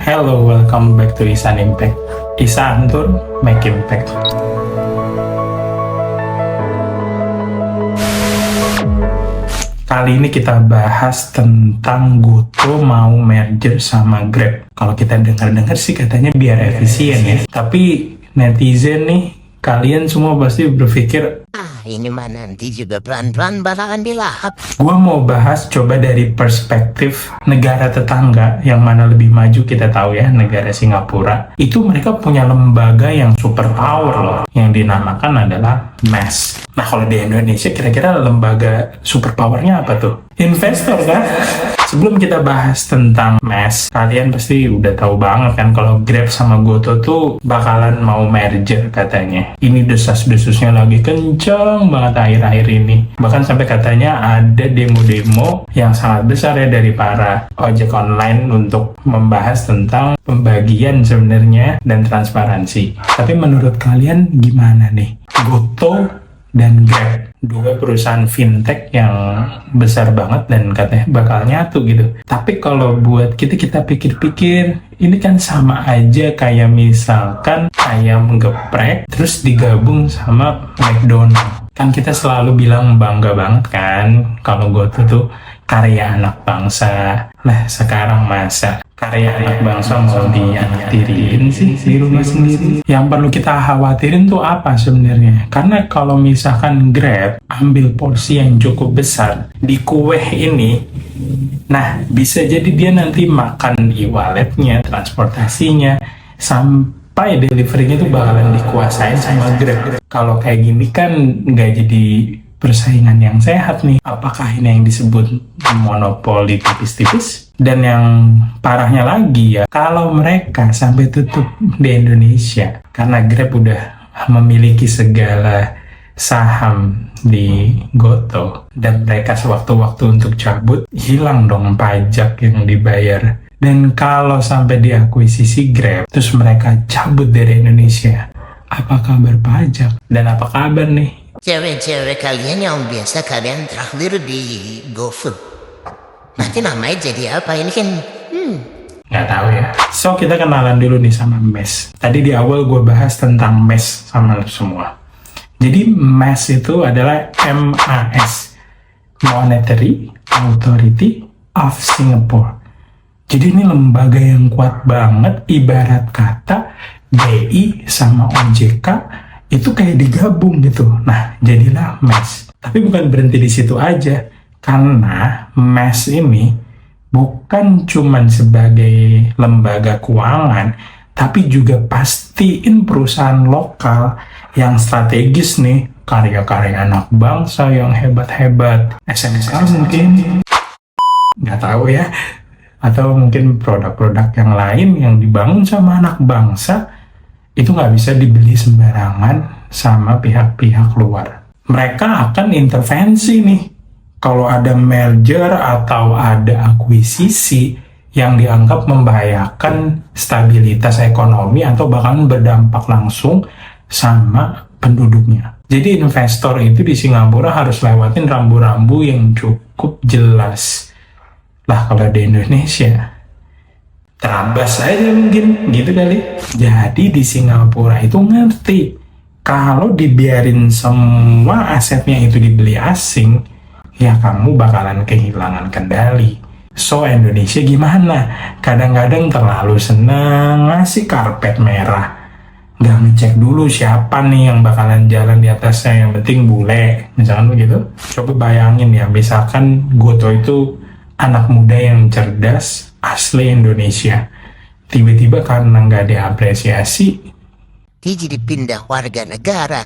Hello, welcome back to Isan Impact. Isa Antur, make impact. Kali ini kita bahas tentang Goto mau merger sama Grab. Kalau kita dengar-dengar sih katanya biar efisien ya. Tapi netizen nih, kalian semua pasti berpikir, ini mah nanti juga pelan-pelan bakalan dilahap. gua mau bahas coba dari perspektif negara tetangga yang mana lebih maju. Kita tahu ya, negara Singapura. Itu mereka punya lembaga yang super power loh, yang dinamakan adalah MES. Nah, kalau di Indonesia kira-kira lembaga super powernya apa tuh? Investor kan? Sebelum kita bahas tentang MES, kalian pasti udah tahu banget kan kalau Grab sama Goto tuh bakalan mau merger katanya. Ini desas-desusnya lagi kenceng banget akhir-akhir ini. Bahkan sampai katanya ada demo-demo yang sangat besar ya dari para ojek online untuk membahas tentang pembagian sebenarnya dan transparansi. Tapi menurut kalian gimana nih? Goto dan Grab, dua perusahaan fintech yang besar banget dan katanya bakal nyatu gitu. Tapi kalau buat kita pikir-pikir, ini kan sama aja kayak misalkan ayam geprek terus digabung sama McDonald. Kan kita selalu bilang bangga banget kan kalau Goto tuh karya anak bangsa. Nah, sekarang masa karya anak bangsa mau dianaktirin sih di rumah sendiri? Yang perlu kita khawatirin tuh apa sebenarnya? Karena kalau misalkan Grab ambil porsi yang cukup besar di kue ini, nah bisa jadi dia nanti makan e-walletnya, transportasinya, sampai deliverynya tuh bakalan dikuasain sama Grab. Kalau kayak gini kan nggak jadi persaingan yang sehat nih. Apakah ini yang disebut monopoli tipis-tipis? Dan yang parahnya lagi ya, kalau mereka sampai tutup di Indonesia karena Grab udah memiliki segala saham di Goto dan mereka sewaktu-waktu untuk cabut, hilang dong pajak yang dibayar. Dan kalau sampai diakuisisi Grab terus mereka cabut dari Indonesia, apa kabar pajak? Dan apa kabar nih Cewek-cewek kalian yang biasa kalian traktir di GoFood, nanti namanya jadi apa ini kan? Nggak tahu ya. So, kita kenalan dulu nih sama MES. Tadi di awal gue bahas tentang MES sama lu semua. Jadi MES itu adalah MAS, Monetary Authority of Singapore. Jadi ini lembaga yang kuat banget, ibarat kata BI sama OJK itu kayak digabung gitu. Nah, jadilah MES. Tapi bukan berhenti di situ aja, karena MES ini bukan cuman sebagai lembaga keuangan, tapi juga pastiin perusahaan lokal yang strategis nih, karya-karya anak bangsa yang hebat-hebat. SMK mungkin, nggak tahu ya, atau mungkin produk-produk yang lain yang dibangun sama anak bangsa, itu nggak bisa dibeli sembarangan sama pihak-pihak luar. Mereka akan intervensi nih kalau ada merger atau ada akuisisi yang dianggap membahayakan stabilitas ekonomi atau bahkan berdampak langsung sama penduduknya. Jadi investor itu di Singapura harus lewatin rambu-rambu yang cukup jelas. Lah kalau di Indonesia terabas aja mungkin gitu kali. Jadi di Singapura itu ngerti kalau dibiarin semua asetnya itu dibeli asing, ya kamu bakalan kehilangan kendali. So Indonesia gimana? Kadang-kadang terlalu seneng ngasih karpet merah, nggak ngecek dulu siapa nih yang bakalan jalan di atasnya, yang penting bule, misalkan begitu. Coba bayangin ya, misalkan Goto itu anak muda yang cerdas, asli Indonesia, tiba-tiba karena nggak diapresiasi, Dia jadi pindah warga negara.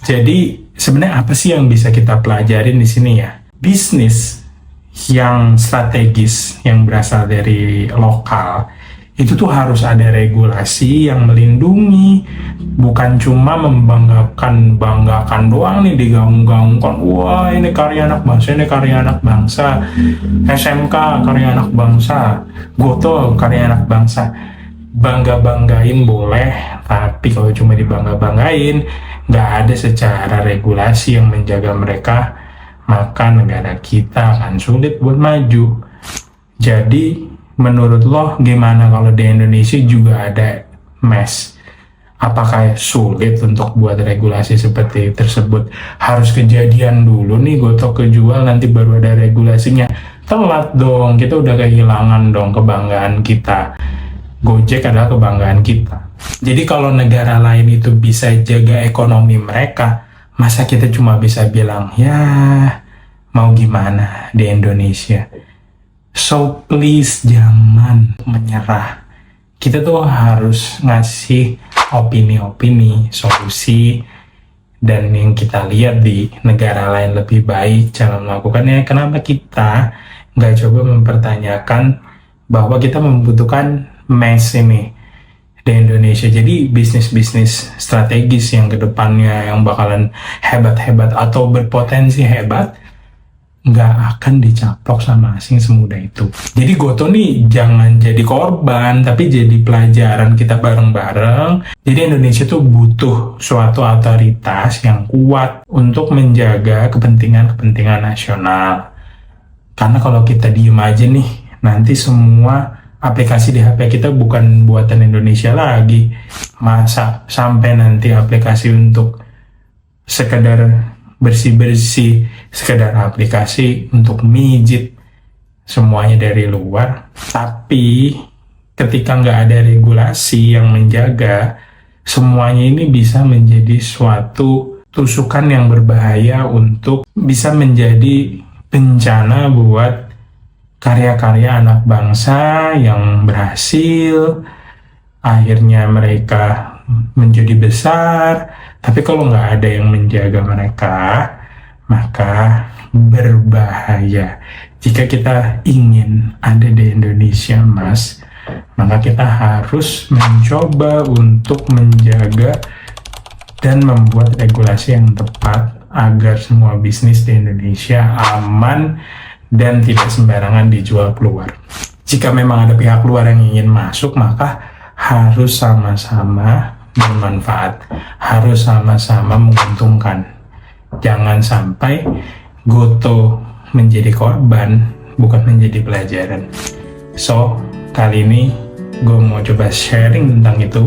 jadi sebenarnya apa sih yang bisa kita pelajarin di sini ya? Bisnis yang strategis, yang berasal dari lokal, itu tuh harus ada regulasi yang melindungi, bukan cuma membanggakan doang nih, digaung-gaungkan, wah ini karya anak bangsa, ini karya anak bangsa, SMK karya anak bangsa, Goto karya anak bangsa. Bangga-banggain boleh, tapi kalau cuma dibangga-banggain, nggak ada secara regulasi yang menjaga mereka, maka negara kita akan sulit buat maju. Jadi menurut lo gimana kalau di Indonesia juga ada MES? Apakah sulit untuk buat regulasi seperti tersebut? Harus kejadian dulu nih Gotoh kejual nanti baru ada regulasinya. Telat dong, kita udah kehilangan dong kebanggaan kita. Gojek adalah kebanggaan kita. Jadi kalau negara lain itu bisa jaga ekonomi mereka, masa kita cuma bisa bilang, ya mau gimana di Indonesia? So please jangan menyerah. Kita tuh harus ngasih opini-opini, solusi, dan yang kita lihat di negara lain lebih baik cara melakukannya. Kenapa kita nggak coba mempertanyakan bahwa kita membutuhkan MES ini di Indonesia? Jadi bisnis-bisnis strategis yang kedepannya yang bakalan hebat-hebat atau berpotensi hebat nggak akan dicaplok sama asing semudah itu. Jadi Gotoh nih jangan jadi korban, tapi jadi pelajaran kita bareng-bareng. Jadi Indonesia tuh butuh suatu otoritas yang kuat untuk menjaga kepentingan-kepentingan nasional. Karena kalau kita diem aja nih, nanti semua aplikasi di HP kita bukan buatan Indonesia lagi. Masa sampai nanti aplikasi untuk sekedar bersih-bersih, sekedar aplikasi untuk mijit, semuanya dari luar. Tapi ketika nggak ada regulasi yang menjaga, semuanya ini bisa menjadi suatu tusukan yang berbahaya untuk bisa menjadi bencana buat karya-karya anak bangsa yang berhasil. Akhirnya mereka menjadi besar, tapi kalau nggak ada yang menjaga mereka, maka berbahaya. Jika kita ingin ada di Indonesia, Mas, maka kita harus mencoba untuk menjaga dan membuat regulasi yang tepat agar semua bisnis di Indonesia aman dan tidak sembarangan dijual keluar. Jika memang ada pihak luar yang ingin masuk, maka harus sama-sama bermanfaat, harus sama-sama menguntungkan. Jangan sampai Gotoh menjadi korban, bukan menjadi pelajaran. So, kali ini gue mau coba sharing tentang itu.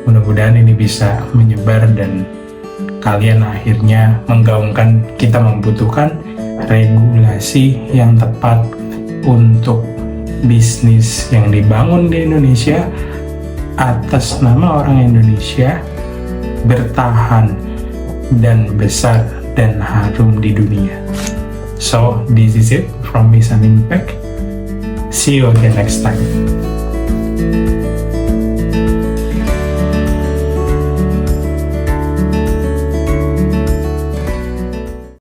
Mudah-mudahan ini bisa menyebar dan kalian akhirnya menggaungkan kita membutuhkan regulasi yang tepat untuk bisnis yang dibangun di Indonesia atas nama orang Indonesia bertahan dan besar dan harum di dunia. So, this is it from me, Sun Impact. See you again next time.